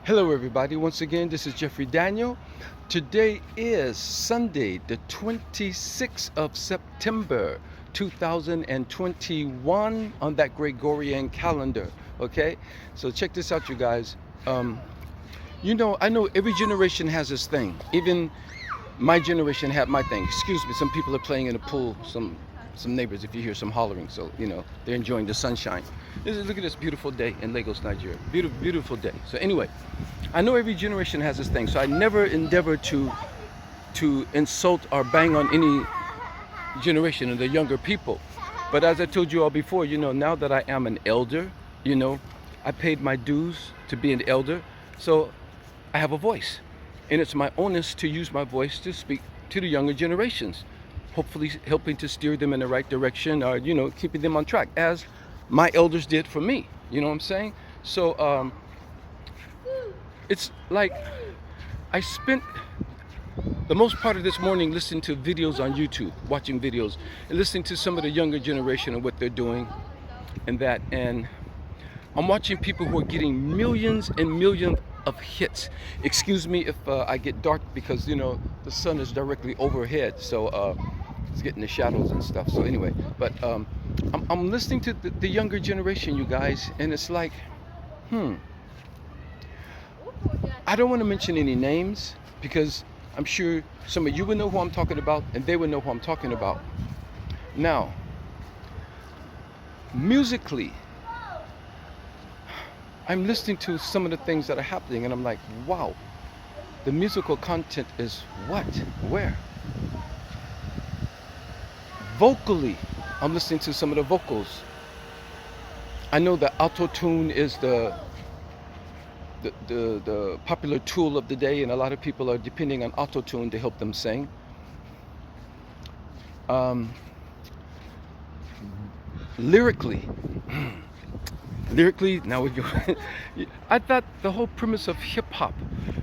Hello, everybody. Once again, this is Jeffrey Daniel. Today is Sunday, the 26th of September, 2021 on that Gregorian calendar. Okay, so check this out, you guys. I know every generation has its thing. Even my generation had my thing. Excuse me, some people are playing in the pool. Some neighbors, if you hear some hollering, so they're enjoying the sunshine. Look at this beautiful day in Lagos, Nigeria. Beautiful, beautiful day. So anyway, I know every generation has its thing, so I never endeavor to insult or bang on any generation of the younger people. But as I told you all before, now that I am an elder, I paid my dues to be an elder, so I have a voice, and it's my onus to use my voice to speak to the younger generations, hopefully helping to steer them in the right direction, or keeping them on track as my elders did for me. You know what I'm saying? So it's like I spent the most part of this morning listening to videos on YouTube, watching videos and listening to some of the younger generation and what they're doing and I'm watching people who are getting millions and millions of hits. Excuse me if I get dark, because the sun is directly overhead, so it's getting the shadows and stuff. So anyway, but I'm listening to the younger generation, you guys, and it's like, I don't want to mention any names because I'm sure some of you will know who I'm talking about, and they will know who I'm talking about. Now, musically, I'm listening to some of the things that are happening, and I'm like, wow, the musical content is what? Where? Vocally, I'm listening to some of the vocals. I know that auto-tune is the popular tool of the day, and a lot of people are depending on auto-tune to help them sing. Lyrically, now we go. I thought the whole premise of hip-hop,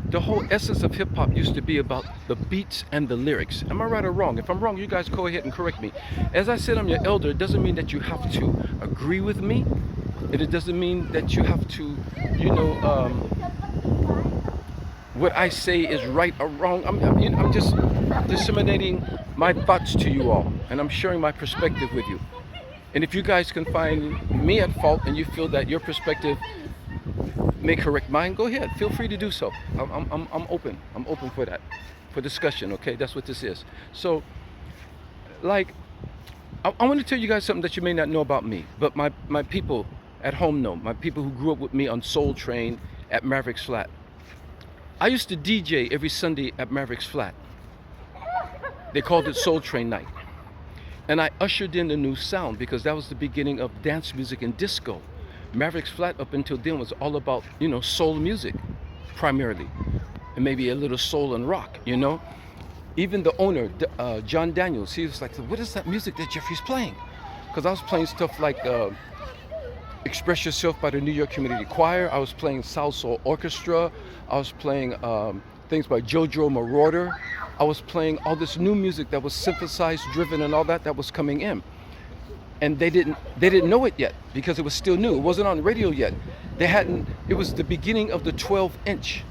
the whole essence of hip-hop used to be about the beats and the lyrics. Am I right or wrong? If I'm wrong, you guys go ahead and correct me. As I said, I'm your elder. It doesn't mean that you have to agree with me. It doesn't mean that you have to, what I say is right or wrong. I'm just disseminating my thoughts to you all, and I'm sharing my perspective with you. And if you guys can find me at fault and you feel that your perspective may correct mine, go ahead. Feel free to do so. I'm open. I'm open for that, for discussion. Okay, that's what this is. So, like, I want to tell you guys something that you may not know about me, but my people at home know. My people who grew up with me on Soul Train at Mavericks Flat. I used to DJ every Sunday at Mavericks Flat. They called it Soul Train Night. And I ushered in a new sound because that was the beginning of dance music and disco. Mavericks Flat up until then was all about, soul music, primarily. And maybe a little soul and rock, Even the owner, John Daniels, he was like, what is that music that Jeffrey's playing? Because I was playing stuff like Express Yourself by the New York Community Choir. I was playing South Soul Orchestra. I was playing things by Jojo Marauder. I was playing all this new music that was synthesized, driven, and all that was coming in. And they didn't know it yet because it was still new. It wasn't on radio yet. It was the beginning of the 12-inch.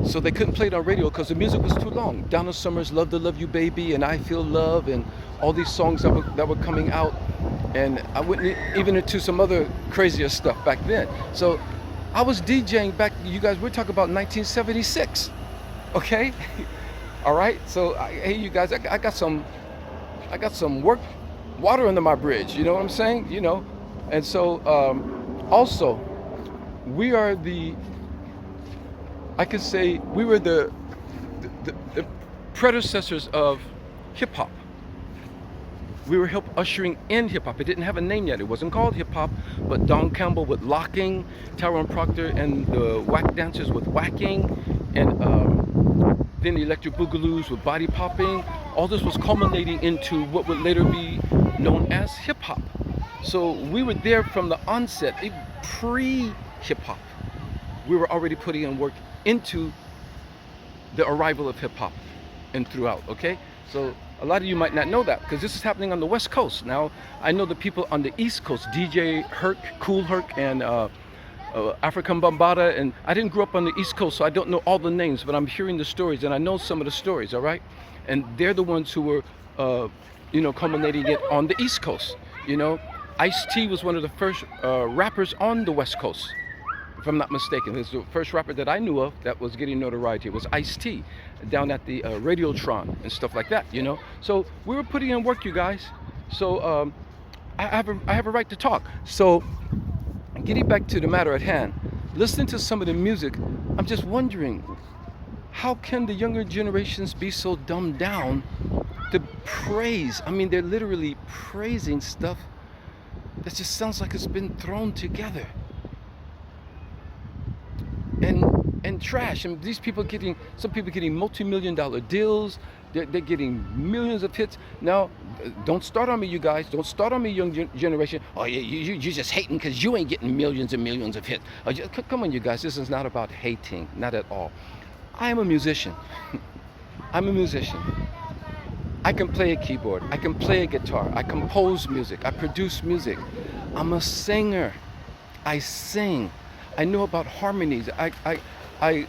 So they couldn't play it on radio because the music was too long. Donna Summer's Love to Love You Baby and I Feel Love and all these songs that were coming out. And I went even into some other crazier stuff back then. So I was DJing back, you guys, we're talking about 1976, okay? All right, so hey, you guys, I got some water under my bridge, you know what I'm saying? And so also, we were the predecessors of hip hop. We were ushering in hip hop. It didn't have a name yet. It wasn't called hip hop, but Don Campbell with locking, Tyrone Proctor and the whack dancers with whacking, and then the electric boogaloos with body popping. All this was culminating into what would later be known as hip hop. So we were there from the onset, pre-hip hop. We were already putting in work into the arrival of hip hop and throughout, okay? So a lot of you might not know that because this is happening on the West Coast. Now, I know the people on the East Coast, DJ Herc, Cool Herc, and African Bambata, and I didn't grow up on the East Coast, so I don't know all the names, but I'm hearing the stories, and I know some of the stories, all right? And they're the ones who were, culminating it on the East Coast, Ice-T was one of the first rappers on the West Coast, if I'm not mistaken. He was the first rapper that I knew of that was getting notoriety. It was Ice-T, down at the Radiotron and stuff like that, So we were putting in work, you guys. So I have a right to talk. So getting back to the matter at hand, listening to some of the music, I'm just wondering, how can the younger generations be so dumbed down to praise? I mean, they're literally praising stuff that just sounds like it's been thrown together. And trash. And these people some people getting multi-million-dollar deals. They're getting millions of hits. Now, don't start on me, you guys. Don't start on me, young generation. Oh, you're just hating because you ain't getting millions and millions of hits. Come on, you guys. This is not about hating. Not at all. I am a musician. I'm a musician. I can play a keyboard. I can play a guitar. I compose music. I produce music. I'm a singer. I sing. I know about harmonies. I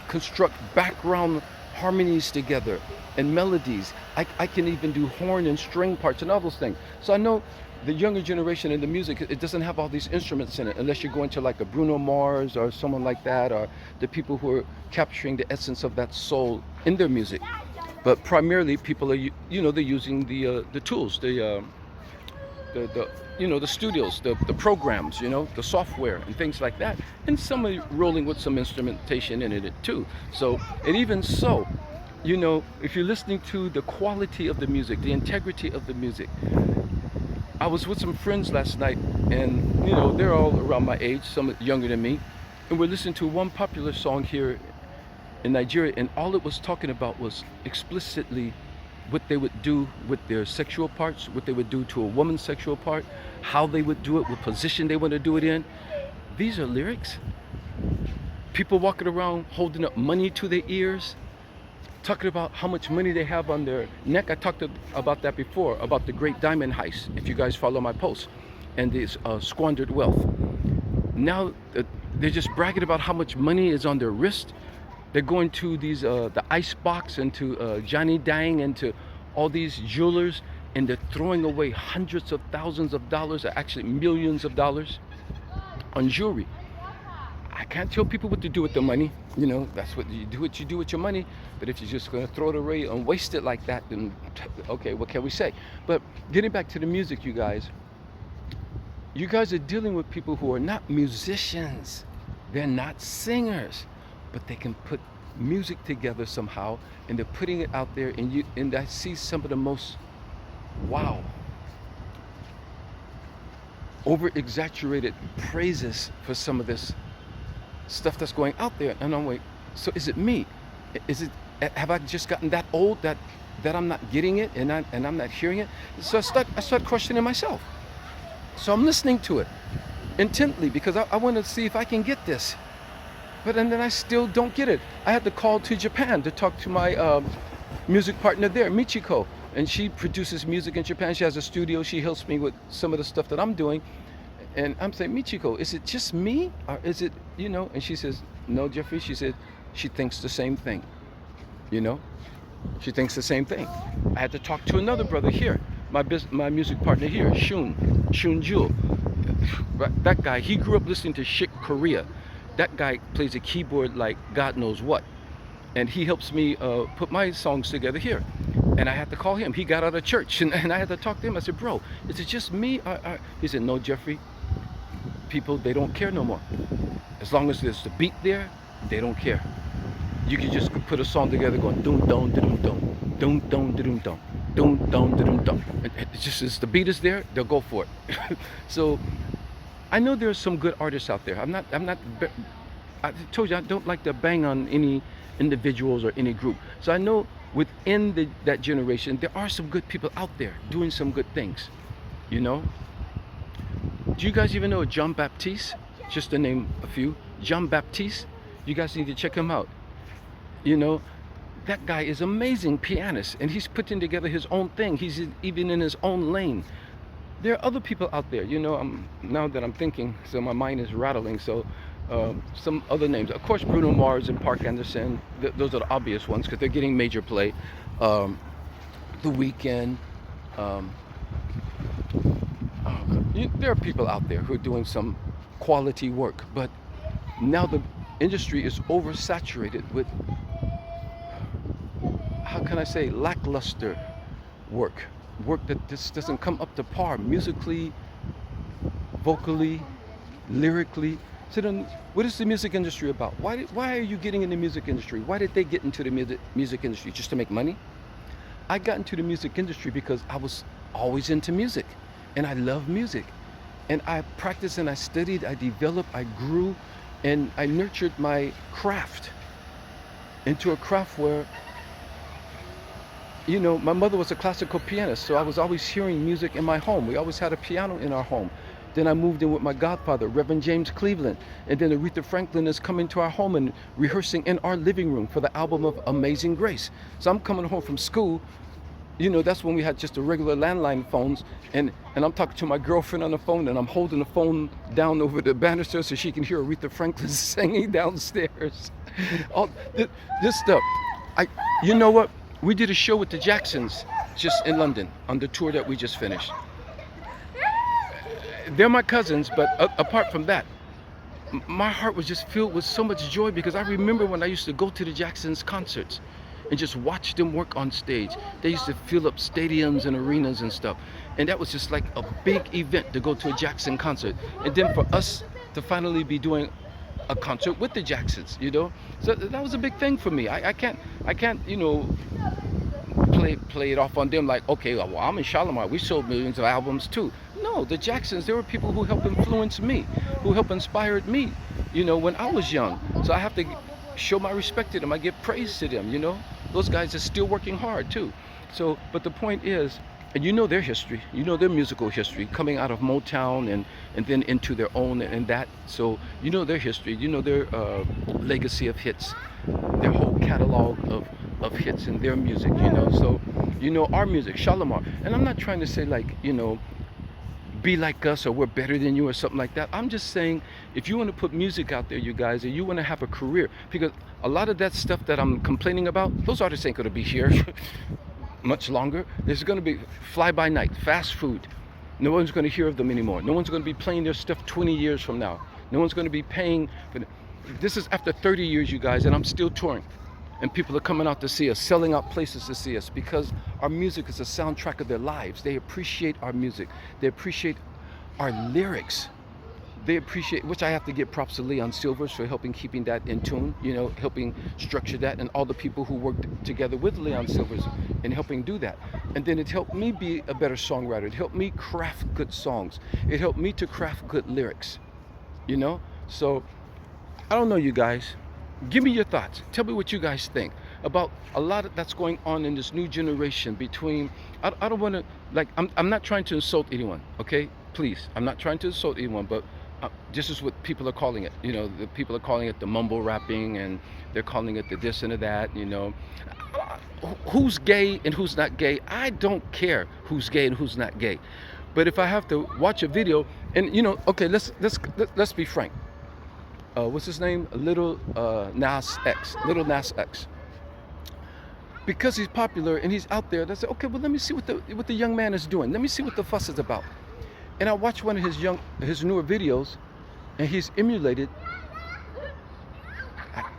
construct background harmonies together and melodies. I can even do horn and string parts and all those things. So I know the younger generation in the music, it doesn't have all these instruments in it, unless you're going to like a Bruno Mars or someone like that, or the people who are capturing the essence of that soul in their music. But primarily, people are, they're using the tools, the studios, the programs, the software and things like that. And some are rolling with some instrumentation in it too. So, and even so, if you're listening to the quality of the music, the integrity of the music. I was with some friends last night, and they're all around my age, some younger than me, and we're listening to one popular song here in Nigeria, and all it was talking about was explicitly what they would do with their sexual parts, what they would do to a woman's sexual part, how they would do it, what position they want to do it in. These are lyrics. People walking around holding up money to their ears, talking about how much money they have on their neck. I talked about that before, about the great diamond heist, if you guys follow my posts, and this squandered wealth. Now they're just bragging about how much money is on their wrist. They're going to these the ice box and to Johnny Dang and to all these jewelers, and they're throwing away hundreds of thousands of dollars, or actually millions of dollars, on jewelry. I can't tell people what to do with the money. That's what you do with your money. But if you're just going to throw it away and waste it like that, then okay, what can we say? But getting back to the music, you guys are dealing with people who are not musicians. They're not singers, but they can put music together somehow, and they're putting it out there. And I see some of the most, wow, over-exaggerated praises for some of this stuff that's going out there. And I'm like, so is it me? Have I just gotten that old that I'm not getting it and I'm not hearing it? So I start questioning myself. So I'm listening to it intently because I want to see if I can get this. And then I still don't get it. I had to call to Japan to talk to my music partner there, Michiko, and she produces music in Japan. She has a studio. She helps me with some of the stuff that I'm doing. And I'm saying, Michiko, is it just me? Or is it, And she says, no, Jeffrey. She said, she thinks the same thing. She thinks the same thing. I had to talk to another brother here, my music partner here, Shun Jewel. That guy, he grew up listening to Chick Corea. That guy plays a keyboard like God knows what. And he helps me put my songs together here. And I had to call him. He got out of church, and I had to talk to him. I said, bro, is it just me? He said, no, Jeffrey. People, they don't care no more. As long as there's the beat there, they don't care. You can just put a song together going doom dum dum dum doom dum dum dum doom dum dum dum. It's just as the beat is there, they'll go for it. So I know there are some good artists out there. I told you I don't like to bang on any individuals or any group. So I know within that generation there are some good people out there doing some good things. Do you guys even know John Baptiste? Just to name a few. John Baptiste. You guys need to check him out. That guy is amazing pianist, and he's putting together his own thing. He's even in his own lane. There are other people out there, now that I'm thinking, so my mind is rattling. So some other names. Of course, Bruno Mars and Park Anderson. Those are the obvious ones because they're getting major play. Um, the Weeknd. Um, there are people out there who are doing some quality work, but now the industry is oversaturated with, how can I say, lackluster work that just doesn't come up to par musically, vocally, lyrically. So then, what is the music industry about? Why are you getting in the music industry? Why did they get into the music industry? Just to make money? I got into the music industry because I was always into music, and I love music, and I practiced and I studied, I developed, I grew, and I nurtured my craft into a craft where, my mother was a classical pianist, so I was always hearing music in my home. We always had a piano in our home. Then I moved in with my godfather, Reverend James Cleveland, and then Aretha Franklin is coming to our home and rehearsing in our living room for the album of Amazing Grace. So I'm coming home from school, that's when we had just the regular landline phones, and I'm talking to my girlfriend on the phone, and I'm holding the phone down over the banister so she can hear Aretha Franklin singing downstairs. All this stuff. You know what? We did a show with the Jacksons just in London on the tour that we just finished. They're my cousins, but apart from that, my heart was just filled with so much joy because I remember when I used to go to the Jacksons concerts and just watch them work on stage. They used to fill up stadiums and arenas and stuff. And that was just like a big event to go to a Jackson concert. And then for us to finally be doing a concert with the Jacksons, So that was a big thing for me. I can't, play it off on them like, okay, well, I'm in Shalimar. We sold millions of albums too. No, the Jacksons, there were people who helped influence me, who helped inspire me, when I was young. So I have to show my respect to them. I give praise to them, Those guys are still working hard too. So, but the point is, and their history, their musical history, coming out of Motown and then into their own and that. So their history, their legacy of hits, their whole catalog of hits and their music, So, our music, Shalimar. And I'm not trying to say like, be like us or we're better than you or something like that. I'm just saying, if you want to put music out there, you guys, and you want to have a career, because a lot of that stuff that I'm complaining about, those artists ain't going to be here much longer. There's going to be fly by night, fast food. No one's going to hear of them anymore. No one's going to be playing their stuff 20 years from now. No one's going to be paying for this is after 30 years, you guys, and I'm still touring. And people are coming out to see us, selling out places to see us, because our music is a soundtrack of their lives. They appreciate our music. They appreciate our lyrics. They appreciate, which I have to give props to Leon Silvers for helping keeping that in tune, helping structure that, and all the people who worked together with Leon Silvers in helping do that. And then it helped me be a better songwriter. It helped me craft good songs. It helped me to craft good lyrics, So, I don't know, you guys. Give me your thoughts. Tell me what you guys think about a lot that's going on in this new generation between, I don't want to, like, I'm not trying to insult anyone, okay? Please, I'm not trying to insult anyone, but this is what people are calling it. The people are calling it the mumble rapping, and they're calling it the this and the that, Who's gay and who's not gay? I don't care who's gay and who's not gay. But if I have to watch a video, and okay, let's be frank. What's his name? Little Nas X. Because he's popular and he's out there, they say, okay, well, let me see what the young man is doing. Let me see what the fuss is about. And I watched one of his newer videos, and he's emulated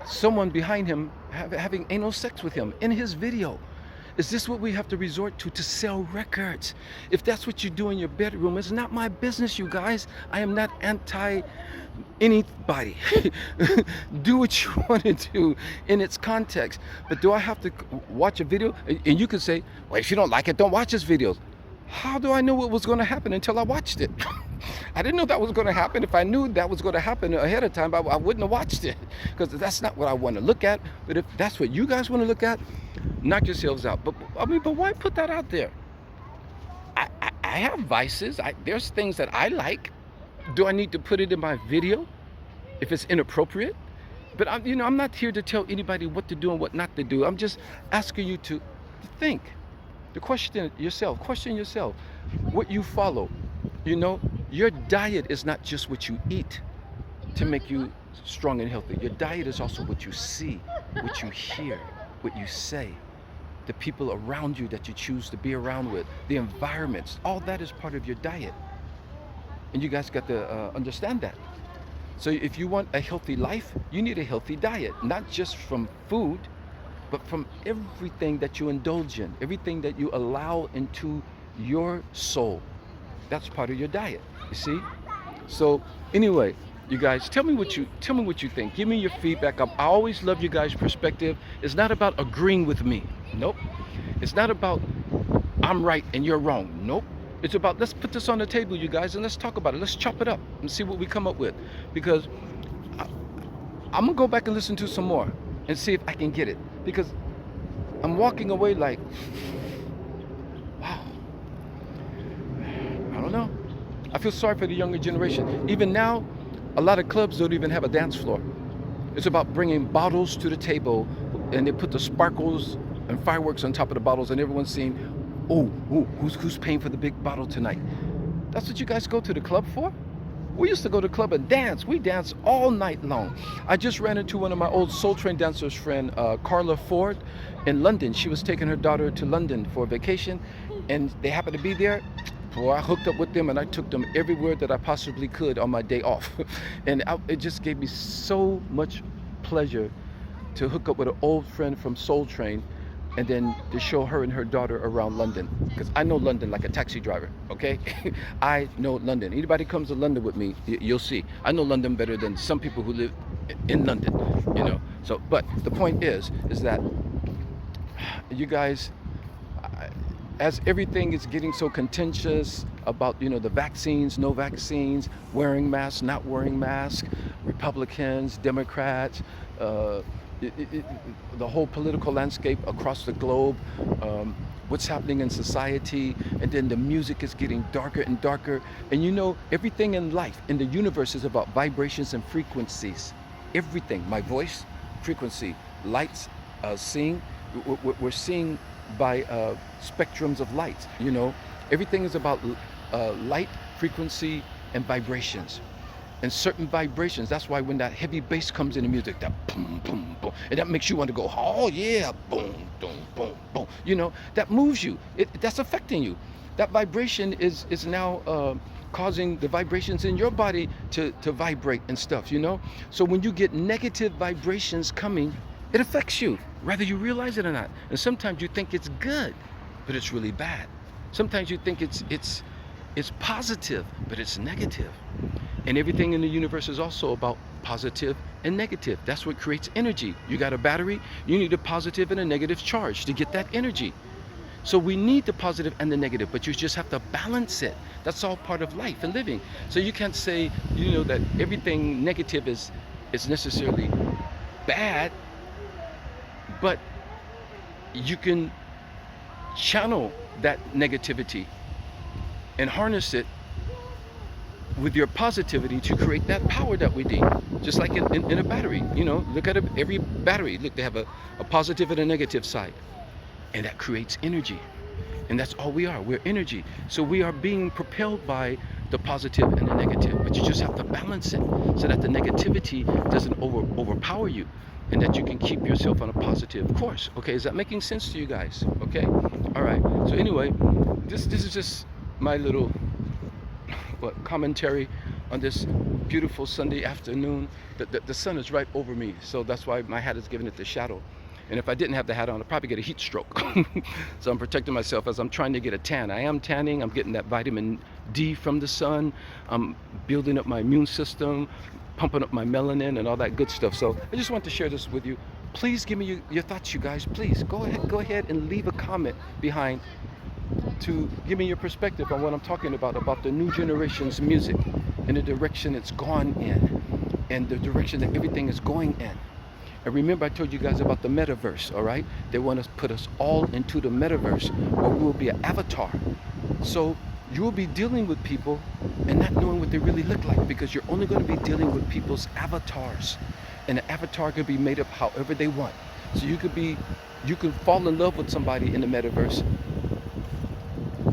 someone behind him having anal sex with him in his video. Is this what we have to resort to sell records? If that's what you do in your bedroom, it's not my business, you guys. I am not anti anybody. Do what you want to do in its context. But do I have to watch a video? And you can say, well, if you don't like it, don't watch his videos. How do I know what was going to happen until I watched it? I didn't know that was going to happen. If I knew that was going to happen ahead of time, I wouldn't have watched it, because that's not what I want to look at. But if that's what you guys want to look at, knock yourselves out. But why put that out there? I have vices. There's things that I like. Do I need to put it in my video if it's inappropriate? But I'm not here to tell anybody what to do and what not to do. I'm just asking you to think. To question yourself. What you follow. Your diet is not just what you eat to make you strong and healthy. Your diet is also what you see, what you hear, what you say, the people around you that you choose to be around with, the environments. All that is part of your diet. And you guys got to understand that. So if you want a healthy life, you need a healthy diet, not just from food, but from everything that you indulge in, everything that you allow into your soul. That's part of your diet, you see? So anyway, you guys, tell me what you think. Give me your feedback. I always love you guys' perspective. It's not about agreeing with me. Nope. It's not about I'm right and you're wrong. Nope. It's about let's put this on the table, you guys, and let's talk about it. Let's chop it up and see what we come up with. Because I'm gonna go back and listen to some more and see if I can get it. Because I'm walking away like, wow. I don't know. I feel sorry for the younger generation. Even now, a lot of clubs don't even have a dance floor. It's about bringing bottles to the table, and they put the sparkles and fireworks on top of the bottles, and everyone's seeing, who's paying for the big bottle tonight? That's what you guys go to the club for? We used to go to the club and dance. We danced all night long. I just ran into one of my old Soul Train dancers friend, Carla Ford, in London. She was taking her daughter to London for a vacation, and they happened to be there. Boy, I hooked up with them and I took them everywhere that I possibly could on my day off. And it just gave me so much pleasure to hook up with an old friend from Soul Train and then to show her and her daughter around London. Because I know London like a taxi driver, okay? I know London. Anybody comes to London with me, you'll see. I know London better than some people who live in London, you know? So, but the point is that you guys, as everything is getting so contentious about, you know, the vaccines, no vaccines, wearing masks, not wearing masks, Republicans, Democrats, the whole political landscape across the globe, what's happening in society, and then the music is getting darker and darker. And you know, everything in life, in the universe, is about vibrations and frequencies. Everything, my voice, frequency, lights, seeing, we're seeing by spectrums of light, you know. Everything is about light, frequency, and vibrations. And certain vibrations, that's why when that heavy bass comes in the music, that boom, boom, boom, and that makes you want to go, oh yeah, boom, boom, boom, boom. You know, that moves you. That's affecting you. That vibration is now causing the vibrations in your body to vibrate and stuff, you know. So when you get negative vibrations coming, it affects you, whether you realize it or not. And sometimes you think it's good, but it's really bad. Sometimes you think it's positive, but it's negative. And everything in the universe is also about positive and negative. That's what creates energy. You got a battery, you need a positive and a negative charge to get that energy. So we need the positive and the negative, but you just have to balance it. That's all part of life and living. So you can't say, you know, that everything negative is necessarily bad, but you can channel that negativity and harness it with your positivity to create that power that we need. Just like in a battery, you know, look at every battery. Look, they have a positive and a negative side, and that creates energy. And that's all we are. We're energy. So we are being propelled by the positive and the negative, but you just have to balance it so that the negativity doesn't overpower you, and that you can keep yourself on a positive course. Okay, is that making sense to you guys? Okay, all right. So anyway, this is just my little commentary on this beautiful Sunday afternoon. The sun is right over me, so that's why my hat is giving it the shadow. And if I didn't have the hat on, I'd probably get a heat stroke. So I'm protecting myself as I'm trying to get a tan. I am tanning. I'm getting that vitamin D from the sun. I'm building up my immune system, pumping up my melanin and all that good stuff. So I just want to share this with you. Please give me your thoughts, you guys. Please go ahead and leave a comment behind to give me your perspective on what I'm talking about the new generation's music and the direction it's gone in and the direction that everything is going in. And remember, I told you guys about the Metaverse, all right? They want to put us all into the Metaverse where we will be an avatar. So you will be dealing with people and not knowing what they really look like, because you're only going to be dealing with people's avatars. And the avatar can be made up however they want. So you can fall in love with somebody in the Metaverse,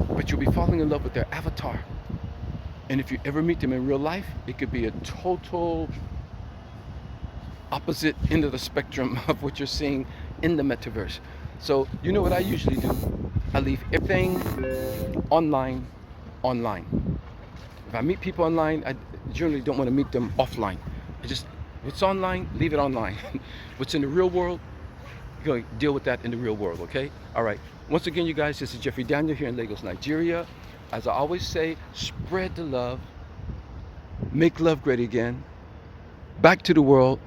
but you'll be falling in love with their avatar. And if you ever meet them in real life, it could be a total opposite end of the spectrum of what you're seeing in the metaverse. So you know what I usually do? I leave everything online. If I meet people online, I generally don't want to meet them offline. I just, what's online, leave it online. What's in the real world, you're going to deal with that in the real world, okay? All right. Once again, you guys, this is Jeffrey Daniel here in Lagos, Nigeria. As I always say, spread the love, make love great again. Back to the world.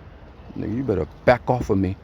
Now you better back off of me.